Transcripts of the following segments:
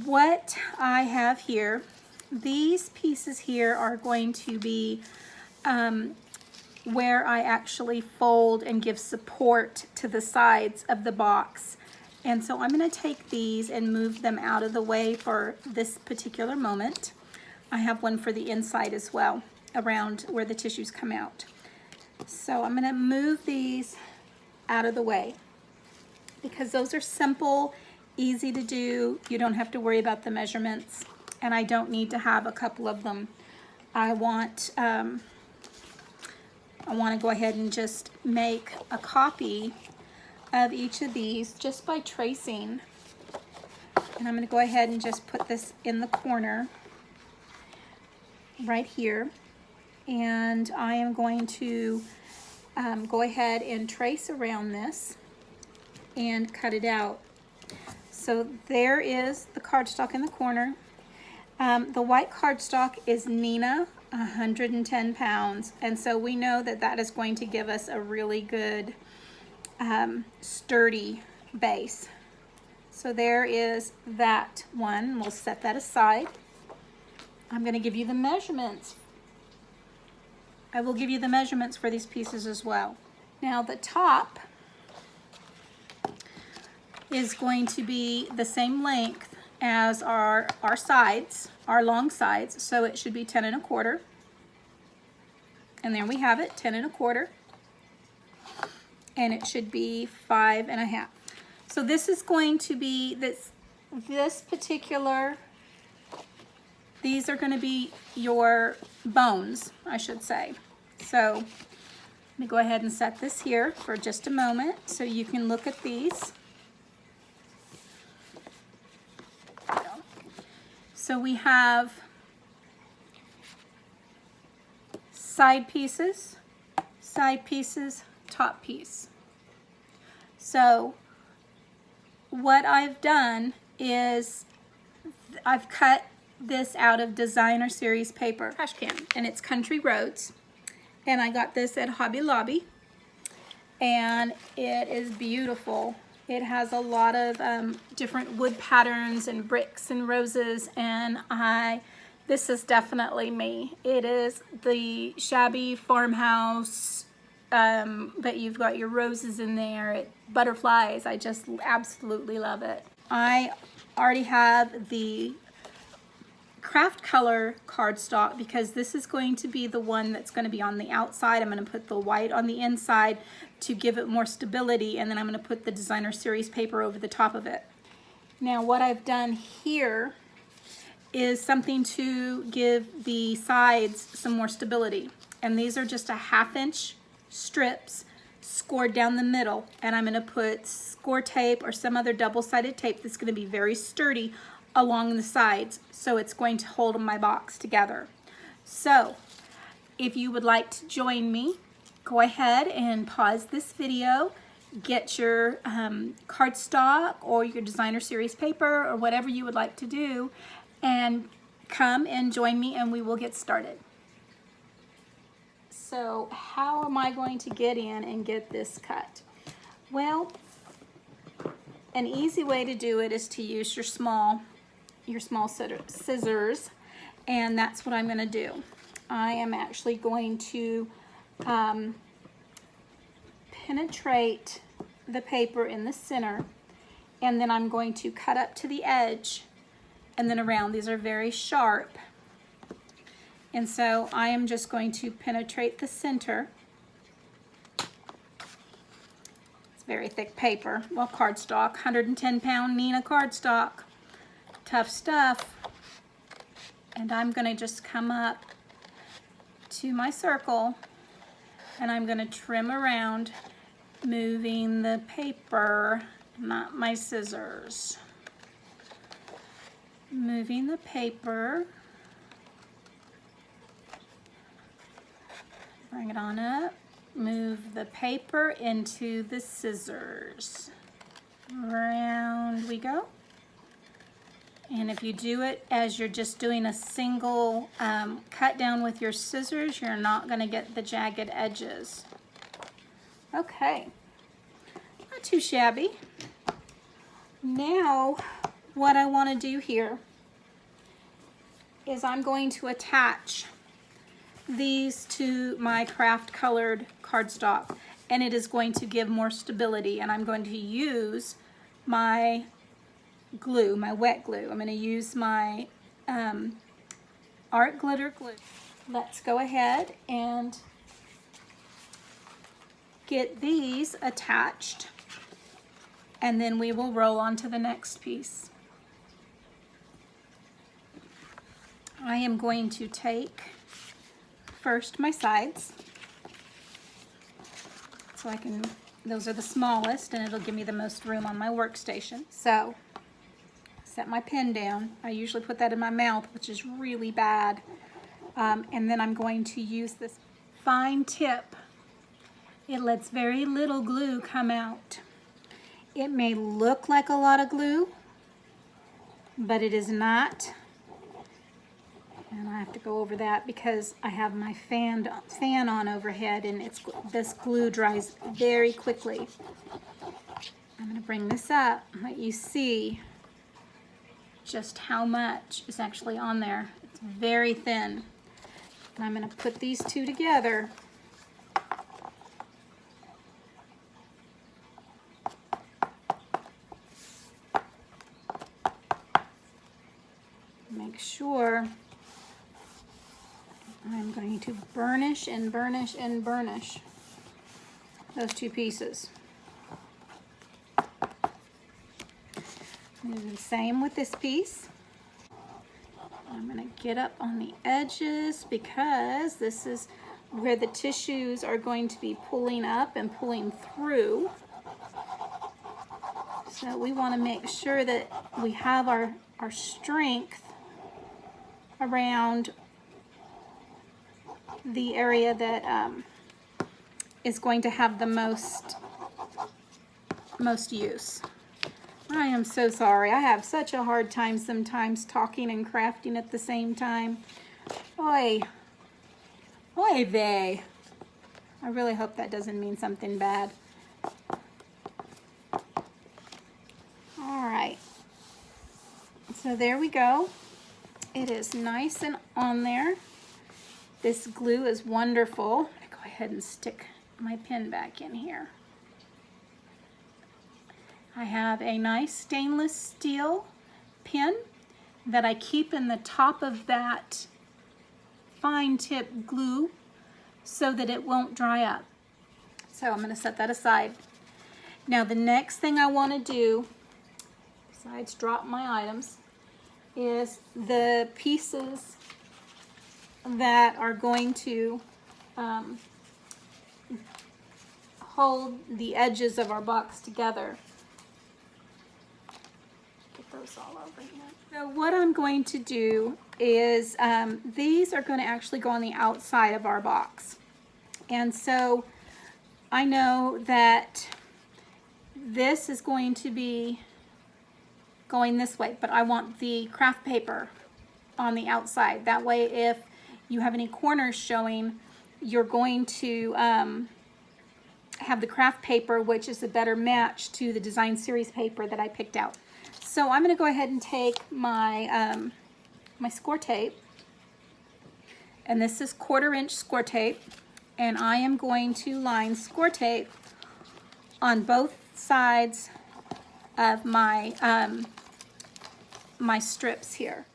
what I have here, these pieces here are going to be where I actually fold and give support to the sides of the box. And so I'm going to take these and move them out of the way for this particular moment. I have one for the inside as well, around where the tissues come out. So I'm going to move these out of the way because those are simple, easy to do. You don't have to worry about the measurements, and I don't need to have a couple of them. I want to go ahead and just make a copy of each of these just by tracing. And I'm going to go ahead and just put this in the corner right here. And I am going to go ahead and trace around this and cut it out. So there is the cardstock in the corner. The white cardstock is Nina 110 pounds, and so we know that that is going to give us a really good sturdy base. So there is that one. We'll set that aside. I'm going to give you the measurements. I will give you the measurements for these pieces as well. Now the top is going to be the same length as our sides, our long sides, so it should be 10 1/4. And there we have it, 10 1/4. And it should be 5 1/2. So this is going to be this particular, these are going to be your bones, I should say. So let me go ahead and set this here for just a moment so you can look at these. So we have side pieces, top piece. So what I've done is I've cut this out of designer series paper, trash can, and it's Country Roads. And I got this at Hobby Lobby, and it is beautiful. It has a lot of different wood patterns and bricks and roses, and this is definitely me. It is the shabby farmhouse, but you've got your roses in there, butterflies. I just absolutely love it. I already have the craft color cardstock because this is going to be the one that's going to be on the outside. I'm going to put the white on the inside to give it more stability, and then I'm going to put the designer series paper over the top of it. Now what I've done here is something to give the sides some more stability, and these are just a 1/2 inch strips scored down the middle, and I'm going to put score tape or some other double-sided tape that's going to be very sturdy along the sides, so it's going to hold my box together. So if you would like to join me, go ahead and pause this video, get your cardstock or your designer series paper or whatever you would like to do, and come and join me and we will get started. So how am I going to get in and get this cut? Well, an easy way to do it is to use your small scissors, and that's what I'm going to do. I am actually going to penetrate the paper in the center, and then I'm going to cut up to the edge and then around. These are very sharp, and so I am just going to penetrate the center. It's very thick paper. Well, cardstock, 110-pound Nina cardstock. Tough stuff. And I'm going to just come up to my circle, and I'm going to trim around, moving the paper, not my scissors. Moving the paper. Bring it on up. Move the paper into the scissors. Round we go. And if you do it as you're just doing a single cut down with your scissors, you're not going to get the jagged edges. Okay, not too shabby. Now what I want to do here is I'm going to attach these to my craft colored cardstock, and it is going to give more stability, and I'm going to use my glue, my wet glue. I'm going to use my art glitter glue. Let's go ahead and get these attached, and then we will roll on to the next piece. I am going to take first my sides, so I can, those are the smallest and it'll give me the most room on my workstation. So set my pen down. I usually put that in my mouth, which is really bad. And then I'm going to use this fine tip. It lets very little glue come out. It may look like a lot of glue, but it is not. And I have to go over that because I have my fan on overhead, and this glue dries very quickly. I'm going to bring this up and let you see just how much is actually on there. It's very thin. And I'm going to put these two together. Make sure I'm going to burnish and burnish and burnish those two pieces. And the same with this piece. I'm going to get up on the edges because this is where the tissues are going to be pulling up and pulling through. So we want to make sure that we have our strength around the area that is going to have the most use. I am so sorry. I have such a hard time sometimes talking and crafting at the same time. Oy. Oy vey. I really hope that doesn't mean something bad. Alright. So there we go. It is nice and on there. This glue is wonderful. I'm going to go ahead and stick my pen back in here. I have a nice stainless steel pen that I keep in the top of that fine tip glue so that it won't dry up. So I'm going to set that aside. Now the next thing I want to do, besides drop my items, is the pieces that are going to hold the edges of our box together. Get those all over here. So what I'm going to do is these are going to actually go on the outside of our box. And so I know that this is going to be going this way, but I want the craft paper on the outside. That way if you have any corners showing, you're going to have the craft paper, which is a better match to the design series paper that I picked out. So I'm going to go ahead and take my my score tape, and this is 1/4 inch score tape, and I am going to line score tape on both sides of my my strips here.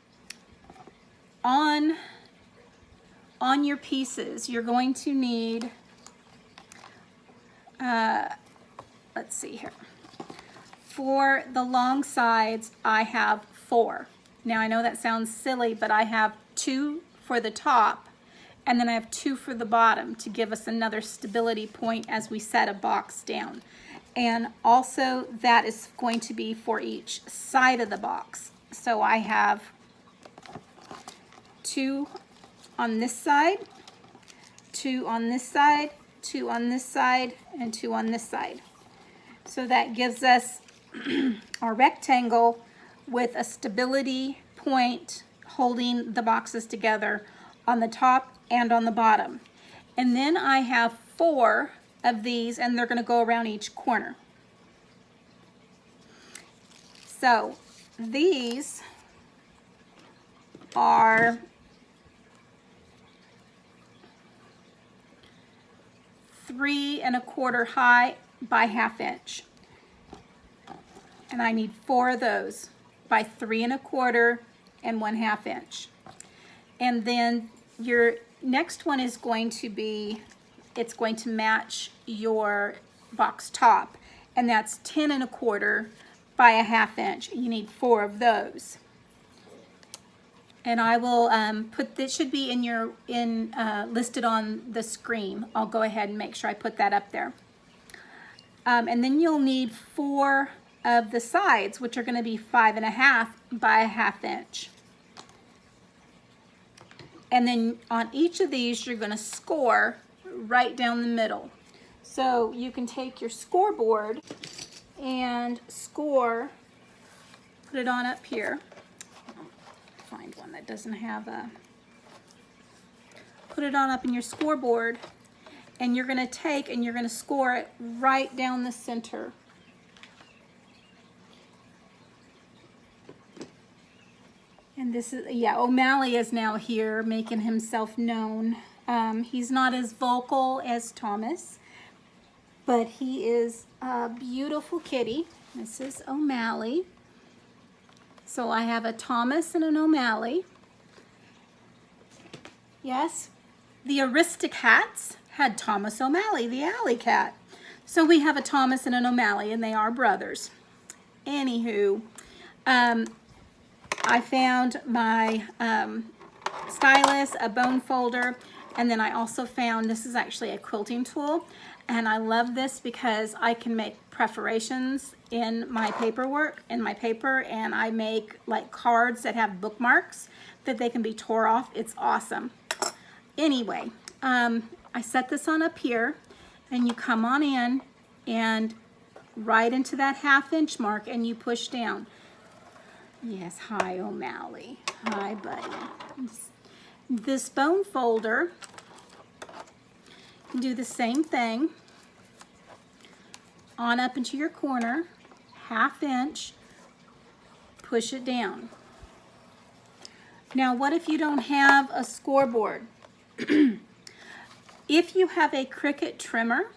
On your pieces, you're going to need, let's see here. For the long sides, I have 4. Now I know that sounds silly, but I have 2 for the top, and then I have 2 for the bottom to give us another stability point as we set a box down. And also that is going to be for each side of the box. So I have 2 on this side, 2 on this side, 2 on this side, and 2 on this side. So that gives us our rectangle with a stability point holding the boxes together on the top and on the bottom. And then I have 4 of these, and they're going to go around each corner. So these are 3 1/4 high by 1/2 inch. And I need 4 of those by 3 1/4 and 1/2 inch. And then your next one is going to be, it's going to match your box top, and that's 10 1/4 by 1/2 inch. You need 4 of those. And I will put this, should be in your listed on the screen. I'll go ahead and make sure I put that up there. And then you'll need 4 of the sides, which are going to be 5 1/2 by 1/2 inch. And then on each of these, you're going to score right down the middle. So you can take your scoreboard and score, put it on up here. Find one that doesn't have a, put it on up in your scoreboard, and you're going to take and you're going to score it right down the center. And this is, yeah, O'Malley is now here making himself known. He's not as vocal as Thomas, but he is a beautiful kitty. This is O'Malley. So I have a Thomas and an O'Malley. Yes, the Aristocats had Thomas O'Malley, the alley cat. So we have a Thomas and an O'Malley, and they are brothers. Anywho, I found my stylus, a bone folder, and then I also found, this is actually a quilting tool, and I love this because I can make perforations in my paperwork, in my paper, and I make like cards that have bookmarks that they can be tore off. It's awesome. Anyway, I set this on up here, and you come on in and right into that 1/2 inch mark, and you push down. Yes, hi O'Malley. Hi, buddy. This bone folder, you can do the same thing. On up into your corner, 1/2 inch, push it down. Now, what if you don't have a scoreboard? If you have a Cricut trimmer,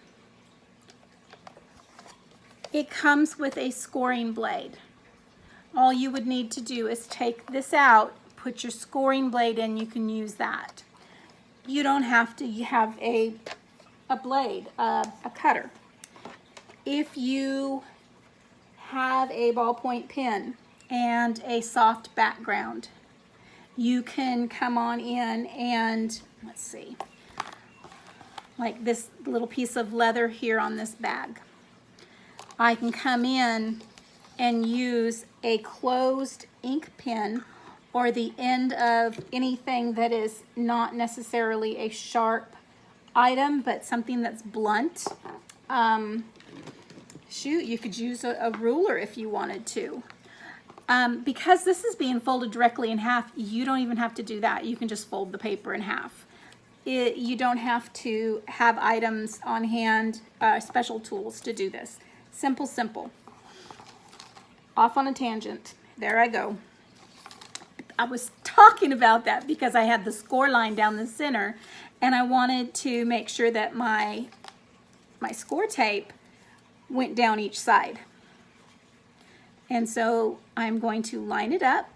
it comes with a scoring blade. All you would need to do is take this out, put your scoring blade in, you can use that. You don't have to have a blade, a cutter. If you have a ballpoint pen and a soft background, you can come on in and, let's see, like this little piece of leather here on this bag. I can come in and use a closed ink pen or the end of anything that is not necessarily a sharp item, but something that's blunt. Shoot, you could use a ruler if you wanted to. Because this is being folded directly in half, you don't even have to do that. You can just fold the paper in half. You don't have to have items on hand, special tools to do this. Simple, simple. Off on a tangent. There I go. I was talking about that because I had the score line down the center, and I wanted to make sure that my score tape went down each side. And so I'm going to line it up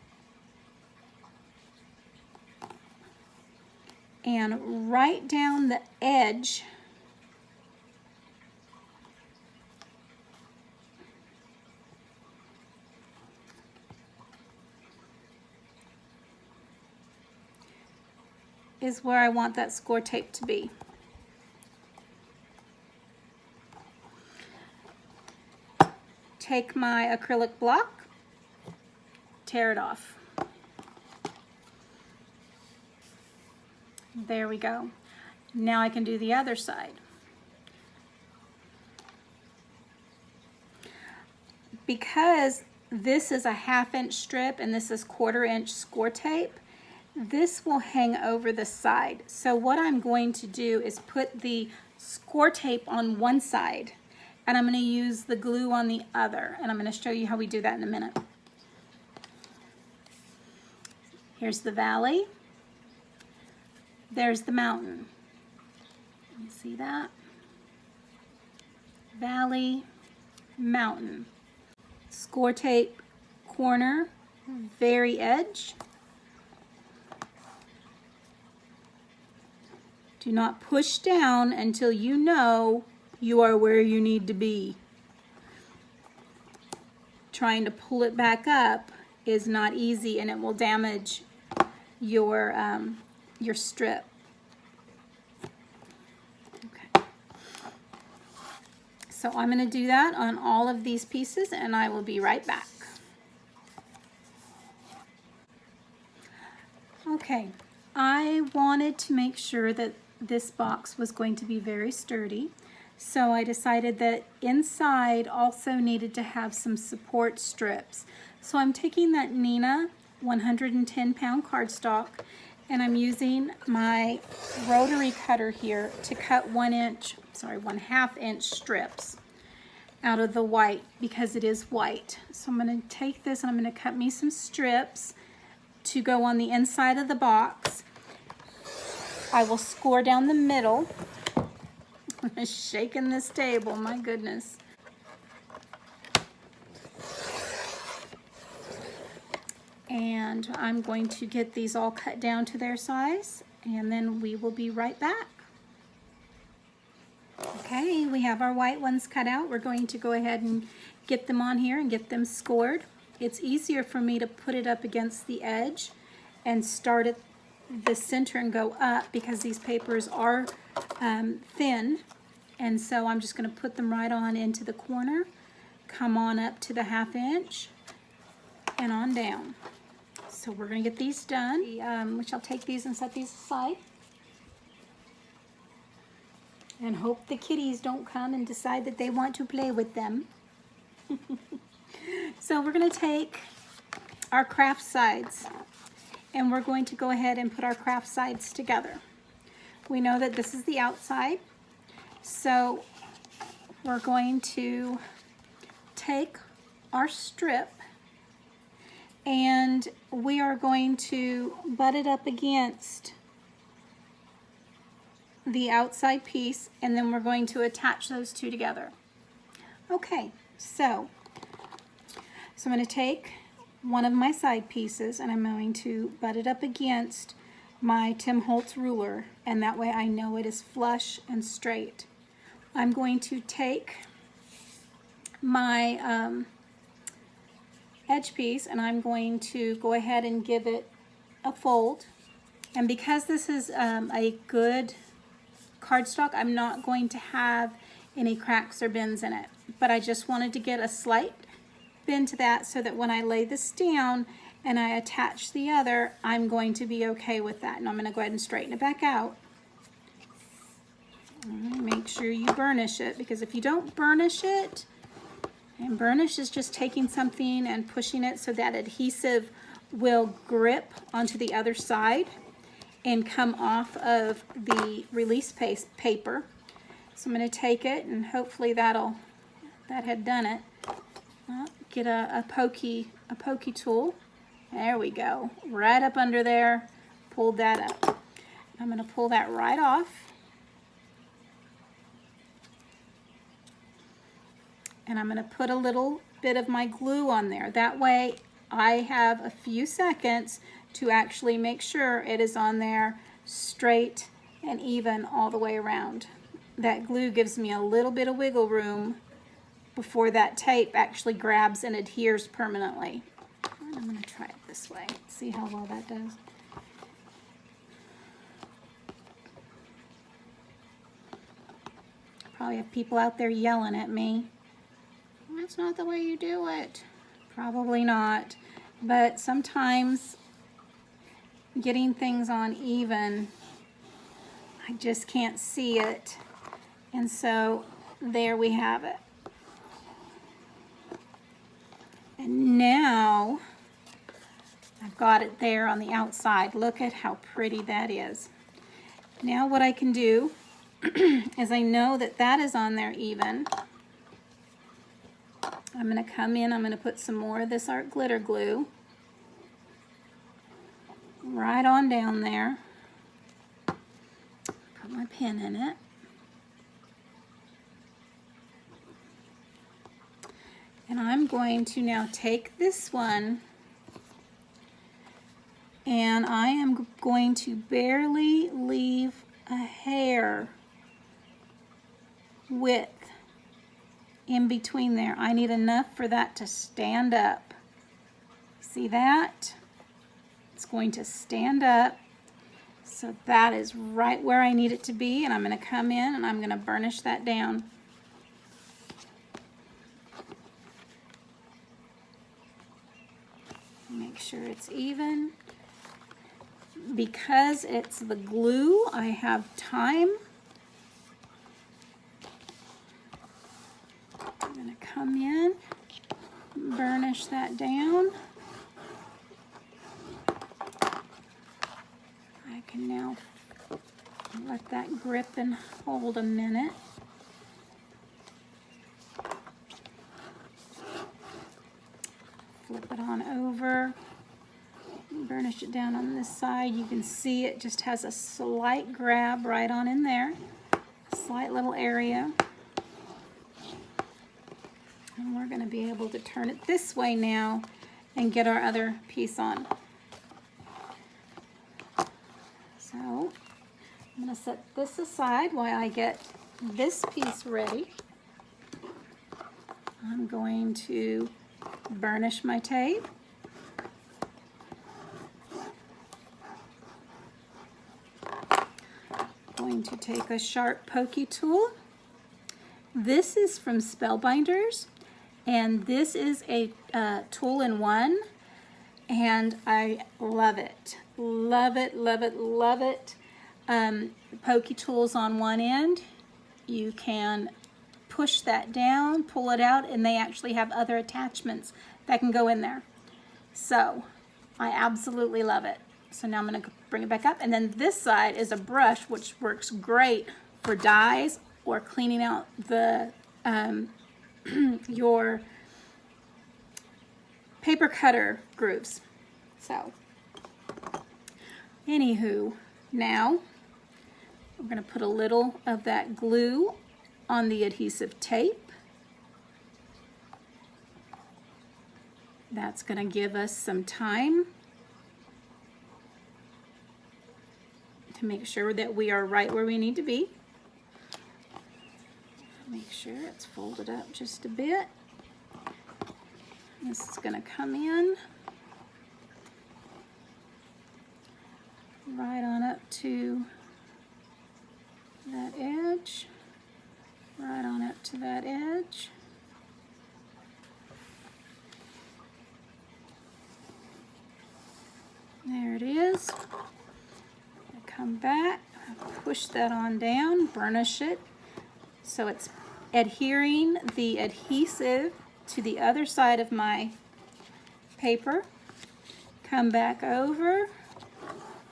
and right down the edge is where I want that score tape to be. Take my acrylic block, tear it off. There we go. Now I can do the other side. Because this is a 1/2 inch strip and this is 1/4 inch score tape, this will hang over the side. So what I'm going to do is put the score tape on one side, and I'm going to use the glue on the other, and I'm going to show you how we do that in a minute. Here's the valley. There's the mountain. You see that? Valley, mountain. Score tape corner, very edge. Do not push down until you know you are where you need to be. Trying to pull it back up is not easy, and it will damage your strip. Okay. So I'm going to do that on all of these pieces, and I will be right back. Okay, I wanted to make sure that this box was going to be very sturdy, so I decided that inside also needed to have some support strips. So I'm taking that Nina 110-pound cardstock, and I'm using my rotary cutter here to cut 1/2 inch strips out of the white because it is white. So I'm going to take this and I'm going to cut me some strips to go on the inside of the box. I will score down the middle. I'm shaking this table, my goodness. And I'm going to get these all cut down to their size, and then we will be right back. Okay, we have our white ones cut out. We're going to go ahead and get them on here and get them scored. It's easier for me to put it up against the edge and start at the center and go up because these papers are thin, and so I'm just going to put them right on into the corner, come on up to the 1/2 inch, and on down. So we're going to get these done, which I'll take these and set these aside. And hope the kitties don't come and decide that they want to play with them. So we're going to take our craft sides, and we're going to go ahead and put our craft sides together. We know that this is the outside, so we're going to take our strip and we are going to butt it up against the outside piece, and then we're going to attach those two together. Okay, so I'm going to take one of my side pieces and I'm going to butt it up against my Tim Holtz ruler, and that way I know it is flush and straight. I'm going to take my edge piece and I'm going to go ahead and give it a fold, and because this is a good cardstock, I'm not going to have any cracks or bends in it, but I just wanted to get a slight bend to that so that when I lay this down and I attach the other, I'm going to be okay with that. And I'm going to go ahead and straighten it back out. Make sure you burnish it, because if you don't burnish it, and burnish is just taking something and pushing it so that adhesive will grip onto the other side and come off of the release paper. So I'm going to take it, and hopefully that had done it. Get a pokey tool. There we go. Right up under there. Pulled that up. I'm going to pull that right off. And I'm going to put a little bit of my glue on there. That way I have a few seconds to actually make sure it is on there straight and even all the way around. That glue gives me a little bit of wiggle room before that tape actually grabs and adheres permanently. And I'm going to try it this way, see how well that does. Probably have people out there yelling at me. That's not the way you do it. Probably not, but sometimes getting things on even, I just can't see it, and so there we have it. And now I've got it there on the outside. Look at how pretty that is. Now what I can do is, I know that that is on there even. I'm going to come in, I'm going to put some more of this art glitter glue. right on down there. Put my pen in it. And I'm going to now take this one and I am going to barely leave a hair width in between there. I need enough for that to stand up. See that? It's going to stand up. So that is right where I need it to be, and I'm going to come in and I'm going to burnish that down. Make sure it's even. Because it's the glue, I have time. I'm going to come in, burnish that down. I can now let that grip and hold a minute. Flip it on over. Burnish it down on this side. You can see it just has a slight grab right on in there. A slight little area. And we're going to be able to turn it this way now and get our other piece on. So I'm going to set this aside while I get this piece ready. I'm going to burnish my tape. Going to take a sharp pokey tool. This is from Spellbinders, and this is a tool-in-one, and I love it. Love it, love it, love it. Pokey tool's on one end. You can push that down, pull it out, and they actually have other attachments that can go in there. So I absolutely love it. So now I'm going to bring it back up, and then this side is a brush, which works great for dyes or cleaning out the your paper cutter grooves. So anywho, now we're going to put a little of that glue on the adhesive tape. That's going to give us some time to make sure that we are right where we need to be. Make sure it's folded up just a bit. This is going to come in right on up to that edge, right on up to that edge. There it is. Come back, push that on down, burnish it so it's adhering the adhesive to the other side of my paper. Come back over,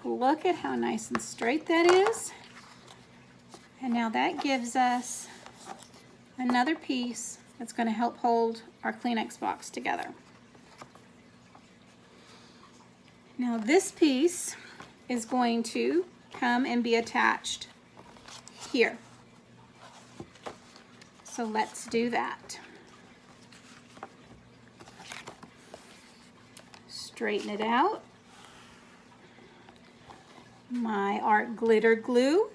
look at how nice and straight that is. And now that gives us another piece that's going to help hold our Kleenex box together. Now this piece is going to come and be attached here. So let's do that. Straighten it out. My art glitter glue.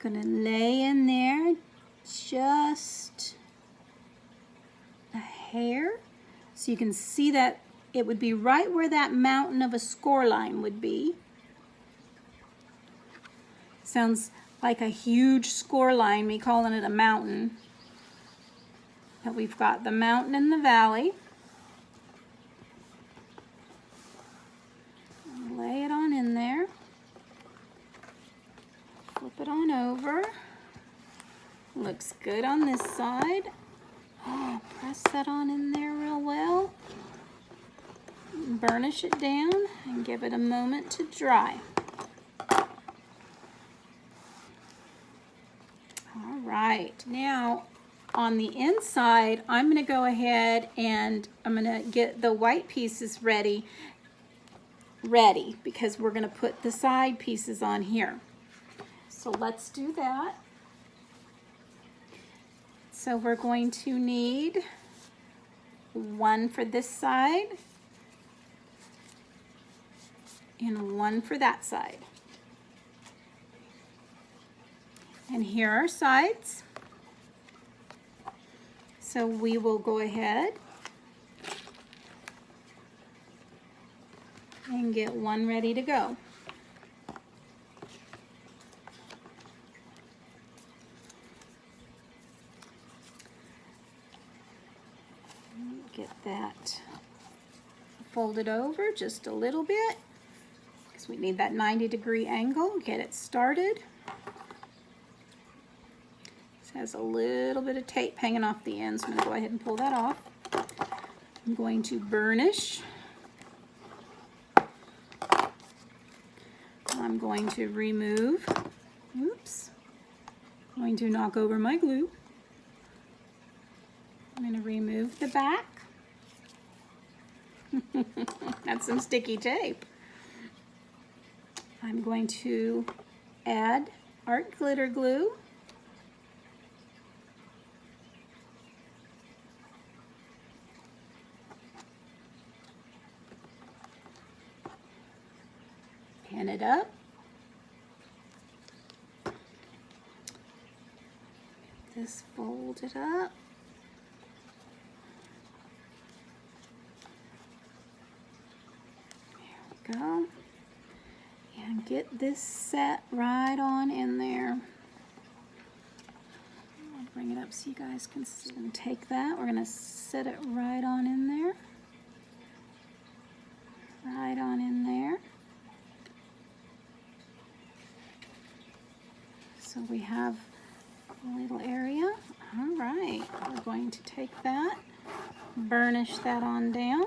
Gonna lay in there just a hair so you can see that it would be right where that mountain of a score line would be. Sounds like a huge score line, me calling it a mountain. But we've got the mountain and the valley. Lay it on in there. Flip it on over. Looks good on this side. Oh, press that on in there real well. Burnish it down and give it a moment to dry. right, now on the inside, I'm going to go ahead and I'm going to get the white pieces ready because we're going to put the side pieces on here. So let's do that. So we're going to need one for this side and one for that side. And here are sides. So we will go ahead and get one ready to go. Get that folded over just a little bit because we need that 90-degree angle. Get it started. This has a little bit of tape hanging off the ends. I'm going to go ahead and pull that off. I'm going to burnish. I'm going to remove, oops, I'm going to knock over my glue. I'm going to remove the back. That's some sticky tape. I'm going to add art glitter glue. Pin it up. This folded up. Go and get this set right on in there. I'll bring it up so you guys can see. And take that, we're going to set it right on in there. Right on in there. So we have a little area. All right, we're going to take that, burnish that on down.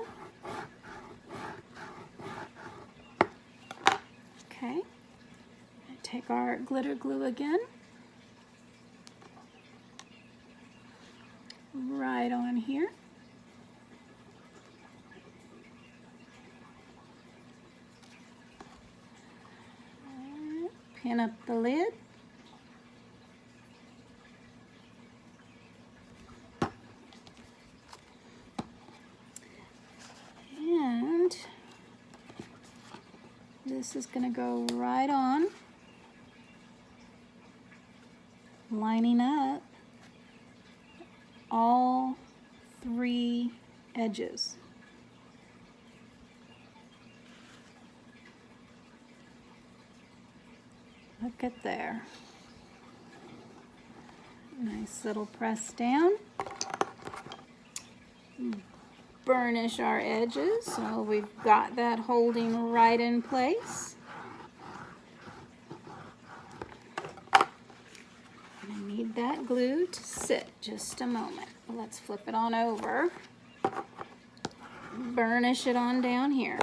Okay, take our glitter glue again, right on here. Pin up the lid. And this is going to go right on, lining up all 3 edges. Look at there. Nice little press down. Burnish our edges so we've got that holding right in place. I need that glue to sit just a moment. Let's flip it on over. Burnish it on down here.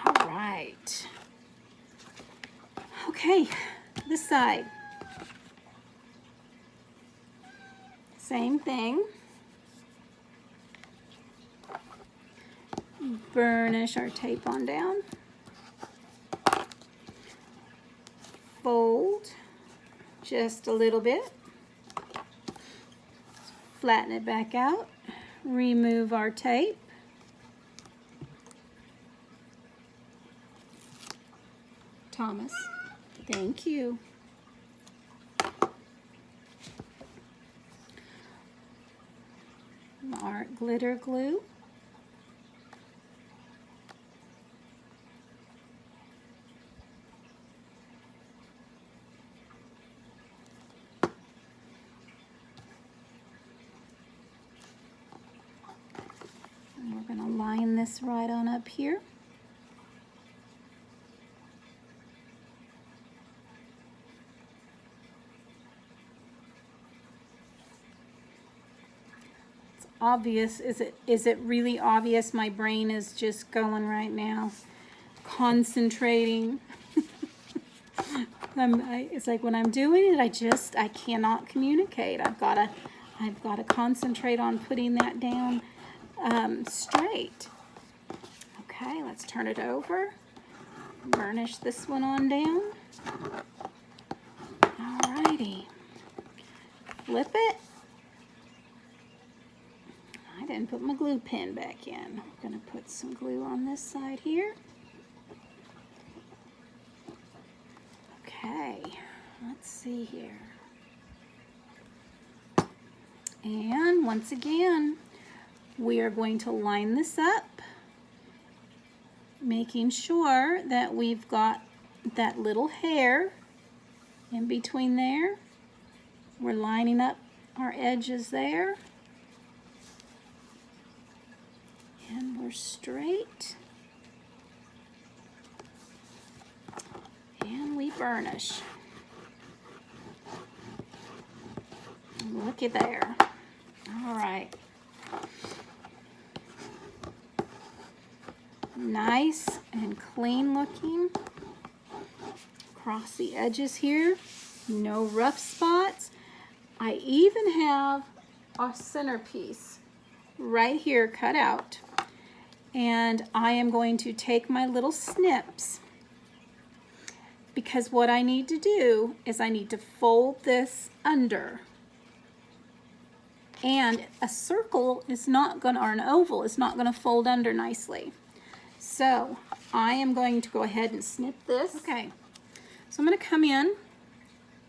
All right. Okay, this side. Same thing. Burnish our tape on down. Fold just a little bit. Flatten it back out. Remove our tape. Thomas, thank you. Art glitter glue. And we're going to line this right on up here. Obvious. Is it really obvious? My brain is just going right now. concentrating. It's like when I'm doing it, I cannot communicate. I've got to concentrate on putting that down straight. Okay, let's turn it over. Burnish this one on down. Alrighty. Flip it. I didn't put my glue pen back in. I'm going to put some glue on this side here. Okay, let's see here. And once again, we are going to line this up, making sure that we've got that little hair in between there. We're lining up our edges there. And we're straight. And we burnish. Looky there. All right. Nice and clean looking. Across the edges here. No rough spots. I even have a centerpiece right here cut out. And I am going to take my little snips, because what I need to do is I need to fold this under. And a circle is not going to, or an oval is not going to fold under nicely. So I am going to go ahead and snip this. Okay, so I'm going to come in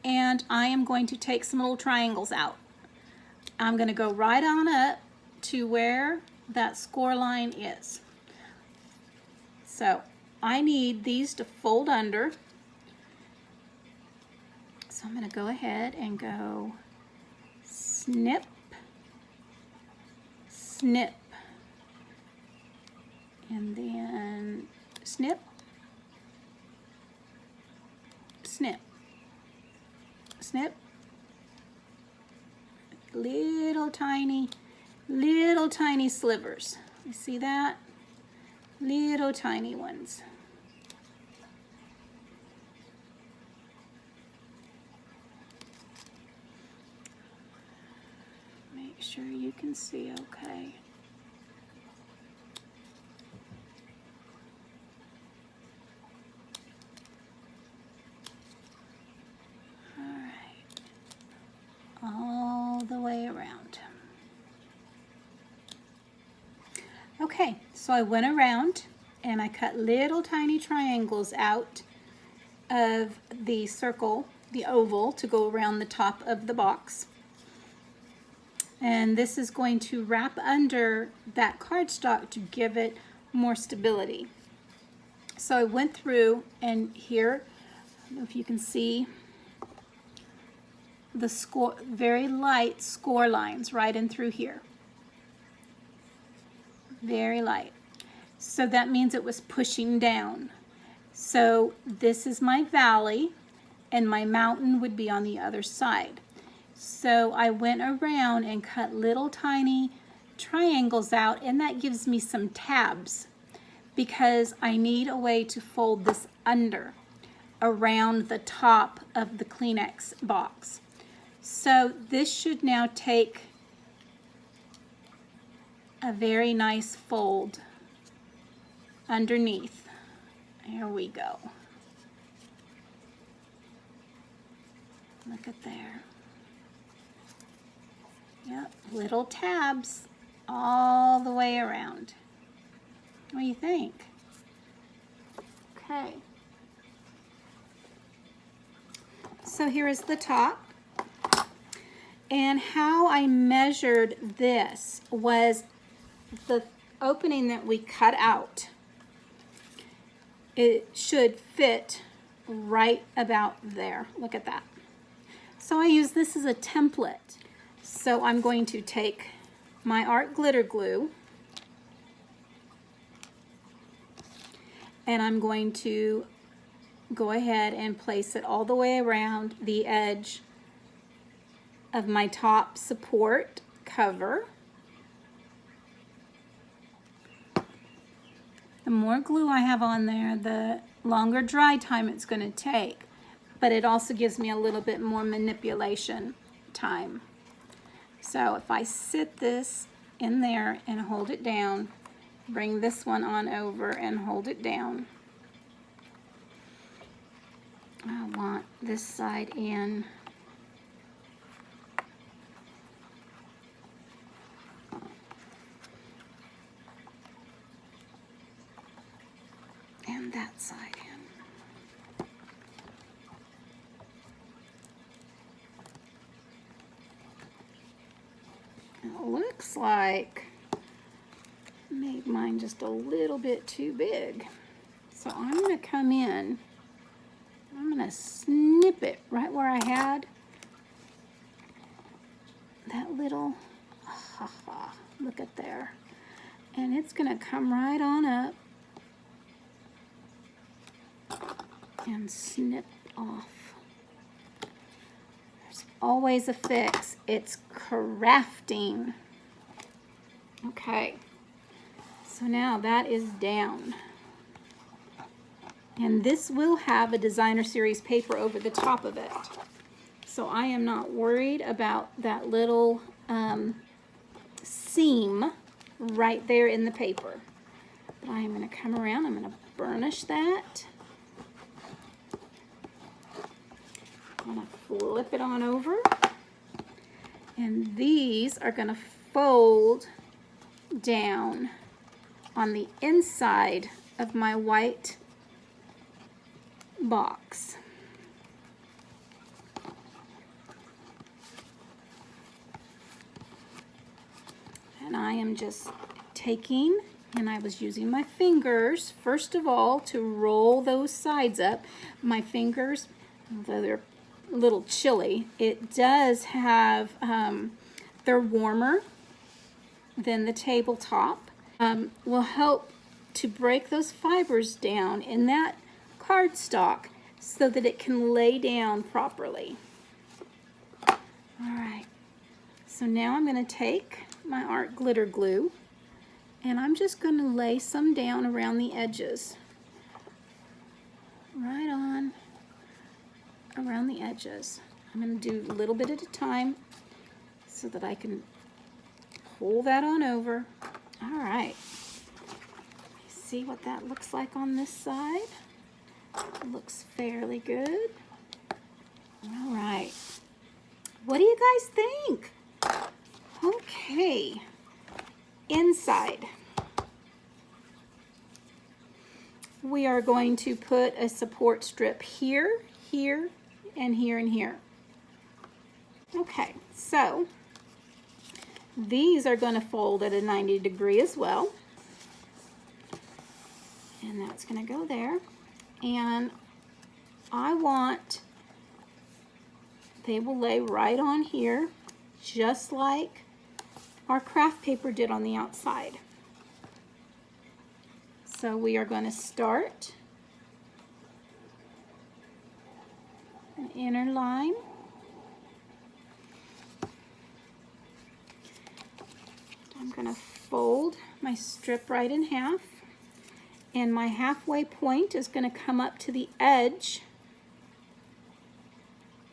and I am going to take some little triangles out. I'm going to go right on up to where that score line is. So I need these to fold under. So I'm going to go ahead and go snip, snip, and then snip, snip, snip. Little tiny slivers. You see that? Little tiny ones. Make sure you can see okay. All right. All the way around. Okay, so I went around and I cut little tiny triangles out of the circle, the oval, to go around the top of the box. And this is going to wrap under that cardstock to give it more stability. So I went through, and here, I don't know if you can see the score, very light score lines right in through here. Very light. So that means it was pushing down. So this is my valley, and my mountain would be on the other side. So I went around and cut little tiny triangles out, and that gives me some tabs because I need a way to fold this under around the top of the Kleenex box. So this should now take a very nice fold underneath. There we go. Look at there. Yep, little tabs all the way around. What do you think? Okay. So here is the top. And how I measured this was the opening that we cut out. It should fit right about there. Look at that. So I use this as a template. So I'm going to take my art glitter glue and I'm going to go ahead and place it all the way around the edge of my top support cover. The more glue I have on there, the longer dry time it's going to take. But it also gives me a little bit more manipulation time. So if I sit this in there and hold it down, bring this one on over and hold it down. I want this side in. And that side in. It looks like I made mine just a little bit too big. So I'm going to come in. I'm going to snip it right where I had that little, look at there. And it's going to come right on up and snip off. There's always a fix. It's crafting. Okay, so now that is down. And this will have a designer series paper over the top of it. So I am not worried about that little seam right there in the paper. But I am going to come around, I'm going to burnish that. I'm going to flip it on over. And these are going to fold down on the inside of my white box. And I am just taking, and I was using my fingers first of all to roll those sides up. My fingers, although they're a little chilly, it does have, they're warmer than the tabletop. Will help to break those fibers down in that cardstock so that it can lay down properly. All right, so now I'm going to take my art glitter glue and I'm just going to lay some down around the edges. Right on around the edges. I'm going to do a little bit at a time so that I can pull that on over. All right. See what that looks like on this side. It looks fairly good. All right. What do you guys think? Okay. Inside, we are going to put a support strip here, here, and here, and here. Okay, so these are going to fold at a 90 degree as well. And that's going to go there. And I want, they will lay right on here, just like our craft paper did on the outside. So we are going to start an inner line. I'm going to fold my strip right in half. And my halfway point is going to come up to the edge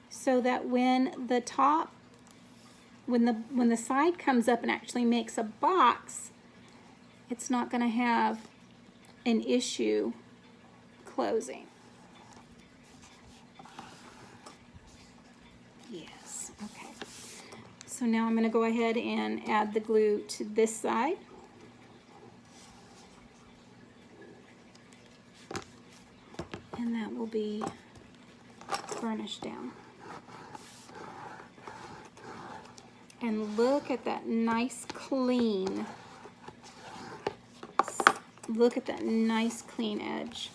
so that when the top, when the side comes up and actually makes a box, it's not going to have an issue closing. Yes, okay. So now I'm going to go ahead and add the glue to this side. And that will be burnished down. And look at that nice clean, look at that nice clean edge.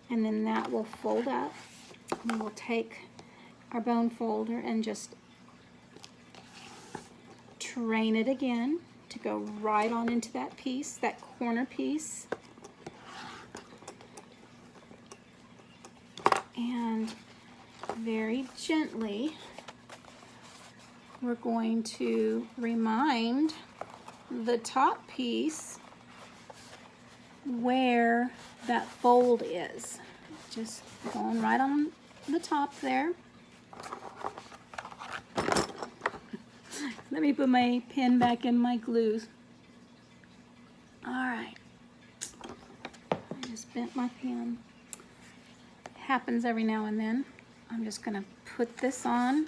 And then that will fold up. And we'll take our bone folder and just train it again to go right on into that piece, that corner piece. And very gently, we're going to remind the top piece where that fold is. Just going right on the top there. Let me put my pen back in my glue. All right. I just bent my pen. Happens every now and then. I'm just going to put this on.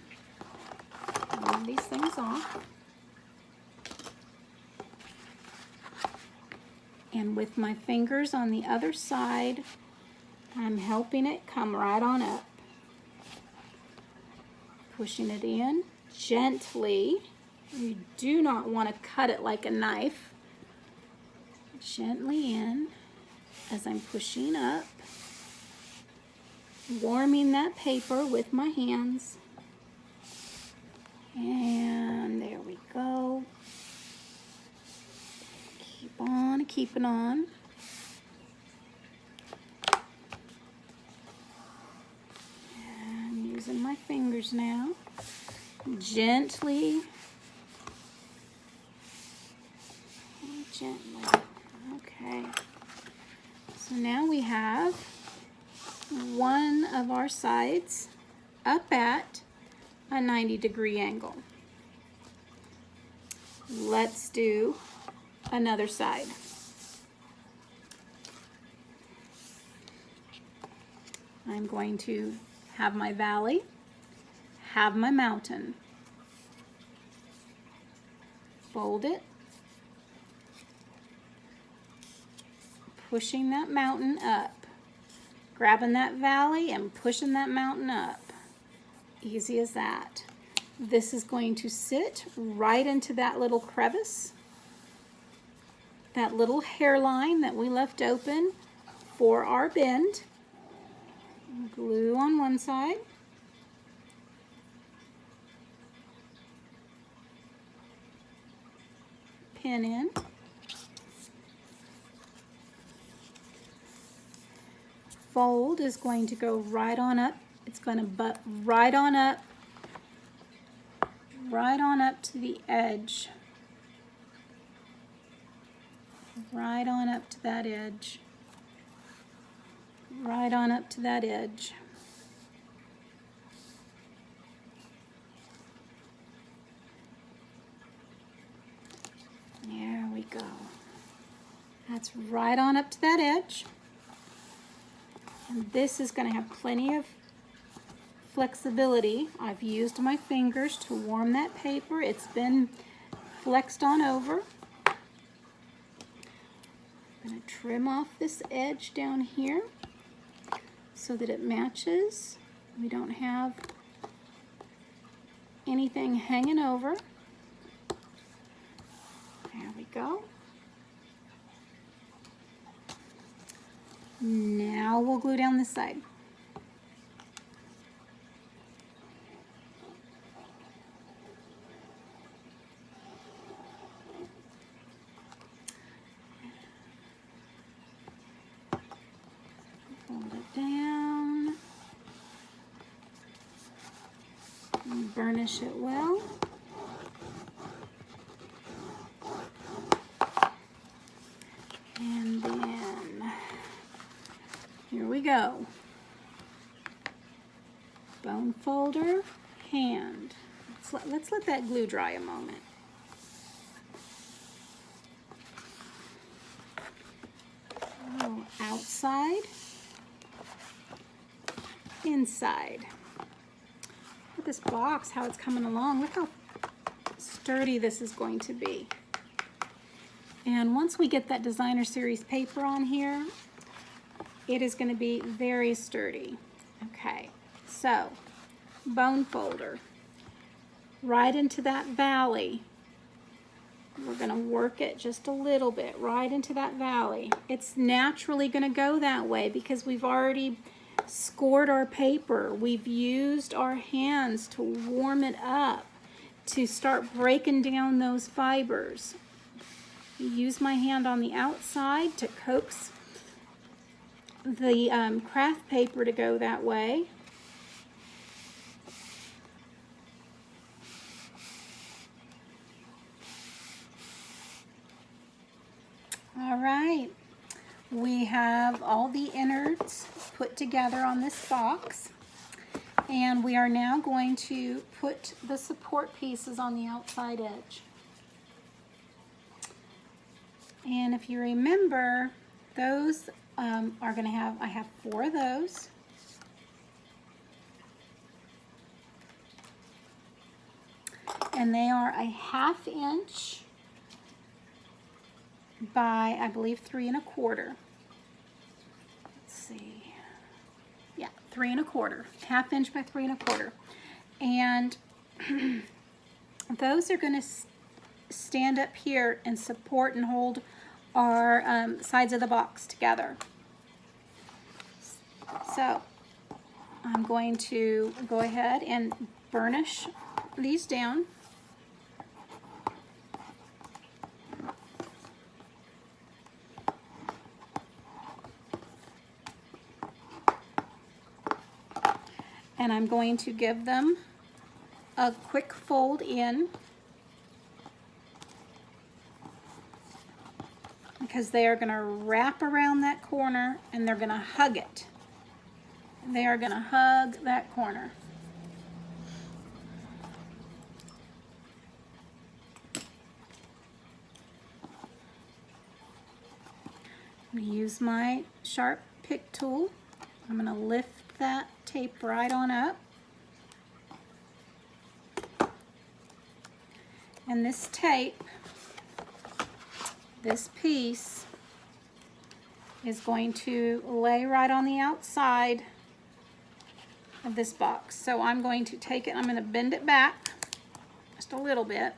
Move these things off. And with my fingers on the other side, I'm helping it come right on up. Pushing it in gently. You do not want to cut it like a knife. Gently in as I'm pushing up. Warming that paper with my hands. And there we go. Keep on keeping on. And using my fingers now. Gently. Gently. Okay. So now we have one of our sides up at a 90-degree angle. Let's do another side. I'm going to have my valley, have my mountain. Fold it. Pushing that mountain up. Grabbing that valley and pushing that mountain up. Easy as that. This is going to sit right into that little crevice, that little hairline that we left open for our bend. Glue on one side. Pin in. Fold is going to go right on up. It's going to butt right on up to the edge. Right on up to that edge. Right on up to that edge. There we go. That's right on up to that edge. And this is going to have plenty of flexibility. I've used my fingers to warm that paper. It's been flexed on over. I'm going to trim off this edge down here so that it matches. We don't have anything hanging over. There we go. Now we'll glue down this side. Fold it down. And burnish it well. And then here we go. Bone folder, hand. Let's let that glue dry a moment. Oh, outside, inside. Look at this box, how it's coming along. Look how sturdy this is going to be. And once we get that designer series paper on here, it is going to be very sturdy. Okay, so bone folder. Right into that valley. We're going to work it just a little bit right into that valley. It's naturally going to go that way because we've already scored our paper. We've used our hands to warm it up, to start breaking down those fibers. Use my hand on the outside to coax the craft paper to go that way. All right, we have all the innards put together on this box. And we are now going to put the support pieces on the outside edge. And if you remember, those are going to have, I have 4 of those. And they are a 1/2 inch by, I believe, 3 1/4. Let's see. Yeah, 3 1/4. 1/2 inch by 3 1/4. And those are going to stand up here and support and hold our sides of the box together. So I'm going to go ahead and burnish these down. And I'm going to give them a quick fold in, because they are going to wrap around that corner and they're going to hug it. They are going to hug that corner. I'm going to use my sharp pick tool. I'm going to lift that tape right on up. And this tape, this piece, is going to lay right on the outside of this box. So I'm going to take it, I'm going to bend it back just a little bit.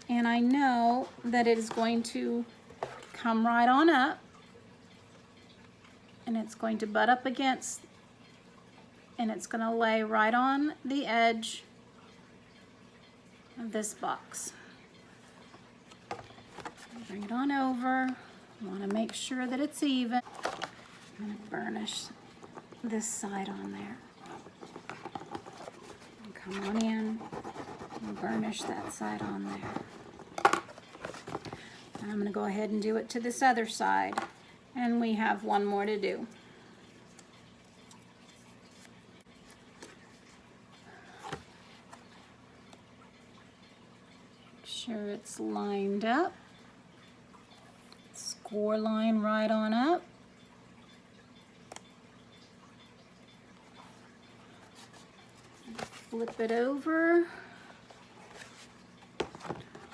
And I know that it is going to come right on up, and it's going to butt up against, and it's going to lay right on the edge of this box. Bring it on over. You want to make sure that it's even. I'm going to burnish this side on there. And come on in and burnish that side on there. And I'm going to go ahead and do it to this other side. And we have one more to do. Make sure it's lined up. Score line right on up. Flip it over.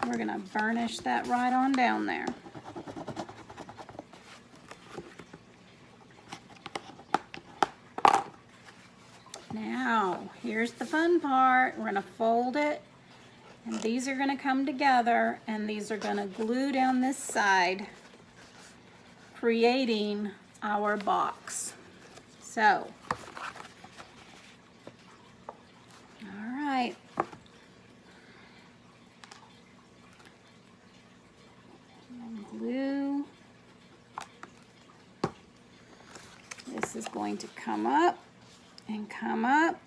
We're going to burnish that right on down there. Now, here's the fun part. We're going to fold it, and these are going to come together, and these are going to glue down this side, creating our box. So, all right. Glue. This is going to come up and come up.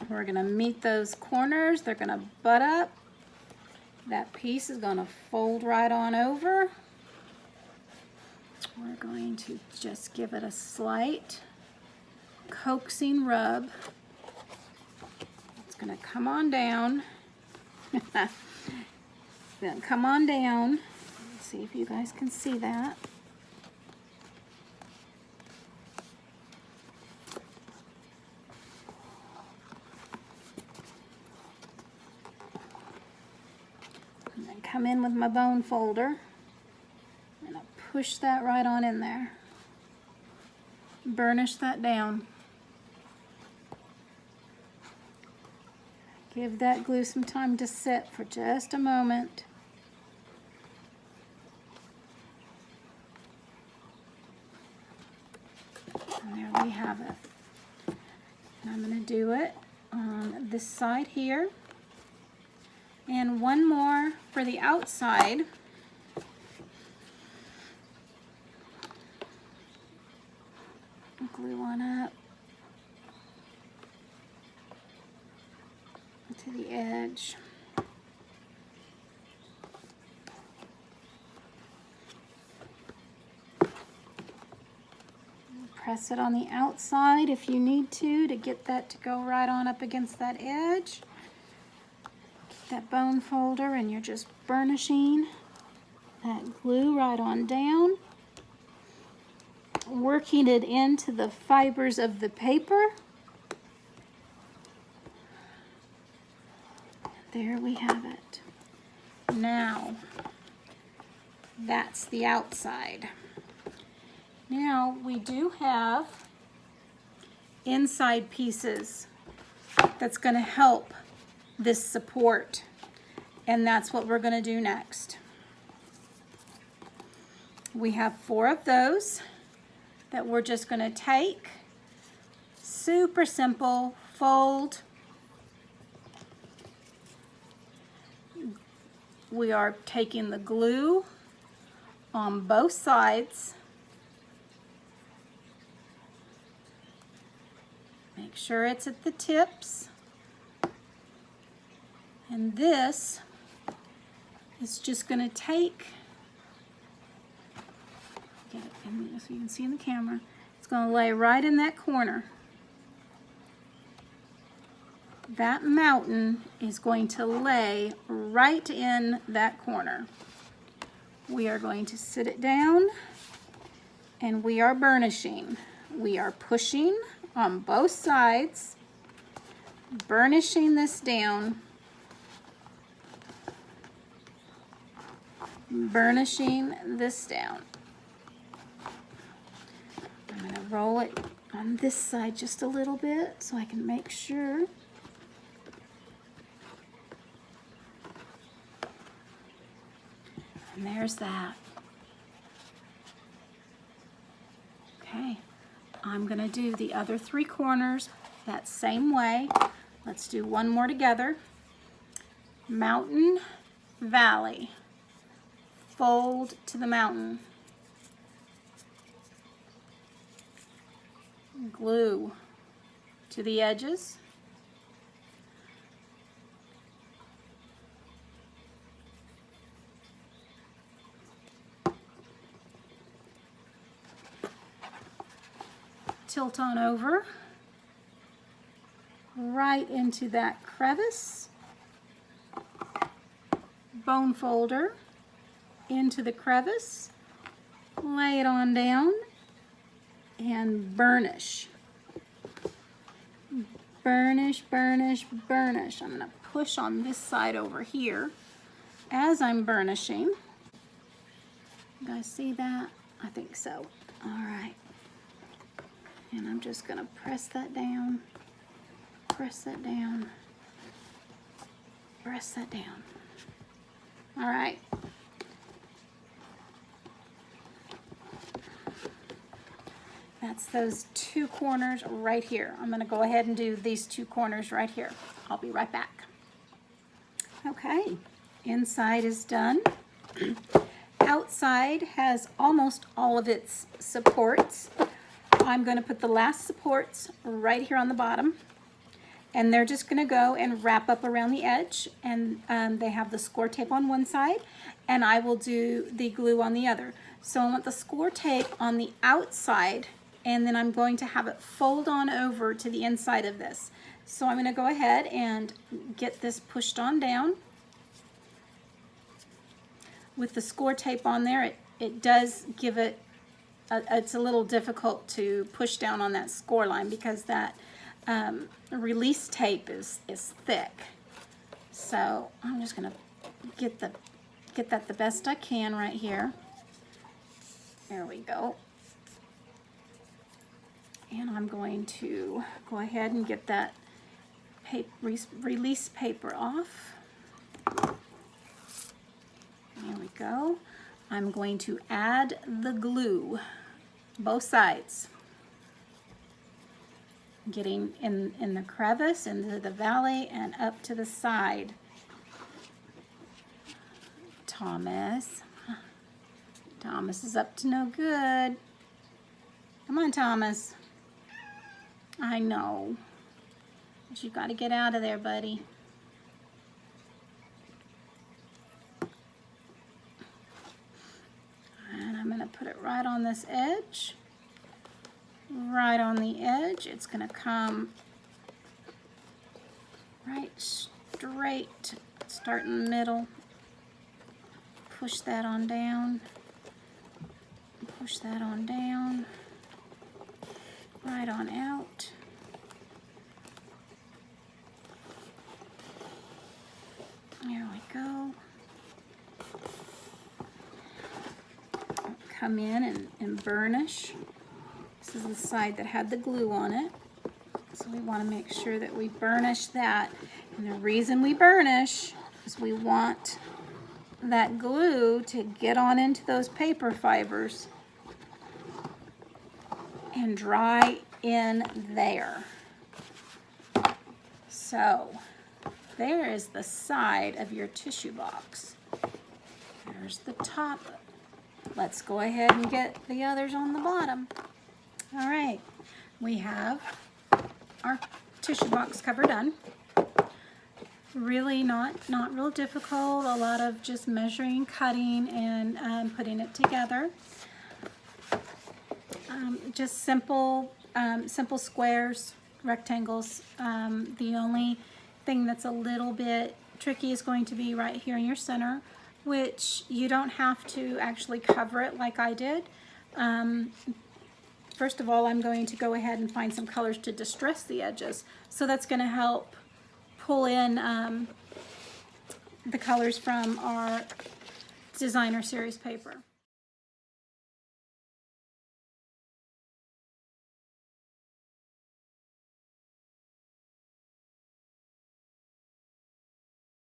We're going to meet those corners. They're going to butt up. That piece is going to fold right on over. We're going to just give it a slight coaxing rub. It's going to come on down. Then come on down. Let's see if you guys can see that. And then come in with my bone folder. And I'll push that right on in there. Burnish that down. Give that glue some time to sit for just a moment. And there we have it. And I'm going to do it on this side here. And one more for the outside. Glue on up to the edge. press it on the outside if you need to get that to go right on up against that edge. Get that bone folder and you're just burnishing that glue right on down, working it into the fibers of the paper. There we have it. Now, that's the outside. Now we do have inside pieces that's going to help this support, and that's what we're going to do next. We have 4 of those that we're just going to take. Super simple, fold. We are taking the glue on both sides. Make sure it's at the tips. And this is just going to take, get it in there so you can see in the camera, it's going to lay right in that corner. That mountain is going to lay right in that corner. We are going to sit it down and we are burnishing. We are pushing on both sides, burnishing this down, burnishing this down. I'm going to roll it on this side just a little bit so I can make sure. And there's that. Okay, I'm going to do the other 3 corners that same way. Let's do one more together. Mountain, valley. Fold to the mountain. Glue to the edges. Tilt on over, right into that crevice, bone folder into the crevice, lay it on down, and burnish. Burnish, burnish, burnish. I'm going to push on this side over here as I'm burnishing. You guys see that? I think so. All right. And I'm just going to press that down, press that down, press that down. All right. That's those 2 corners right here. I'm going to go ahead and do these 2 corners right here. I'll be right back. Okay, inside is done. Outside has almost all of its supports. I'm going to put the last supports right here on the bottom, and they're just going to go and wrap up around the edge, and they have the score tape on one side and I will do the glue on the other. So I want the score tape on the outside, and then I'm going to have it fold on over to the inside of this. So I'm going to go ahead and get this pushed on down. With the score tape on there, it does give it it's a little difficult to push down on that score line because that release tape is thick. So I'm just going to get that the best I can right here. There we go. And I'm going to go ahead and get that release paper off. There we go. I'm going to add the glue, both sides. Getting in the crevice, into the valley, and up to the side. Thomas is up to no good. Come on, Thomas. I know. But you've got to get out of there, buddy. And I'm going to put it right on this edge. right on the edge. It's going to come right straight, start in the middle, push that on down, push that on down, right on out. There we go. Come in and burnish. This is the side that had the glue on it. So we want to make sure that we burnish that. And the reason we burnish is we want that glue to get on into those paper fibers and dry in there. So there is the side of your tissue box. There's the top. Let's go ahead and get the others on the bottom. All right, we have our tissue box cover done. Really not real difficult. A lot of just measuring, cutting, and putting it together. Just simple squares, rectangles. The only thing that's a little bit tricky is going to be right here in your center, which you don't have to actually cover it like I did. First of all, I'm going to go ahead and find some colors to distress the edges. So that's going to help pull in the colors from our designer series paper.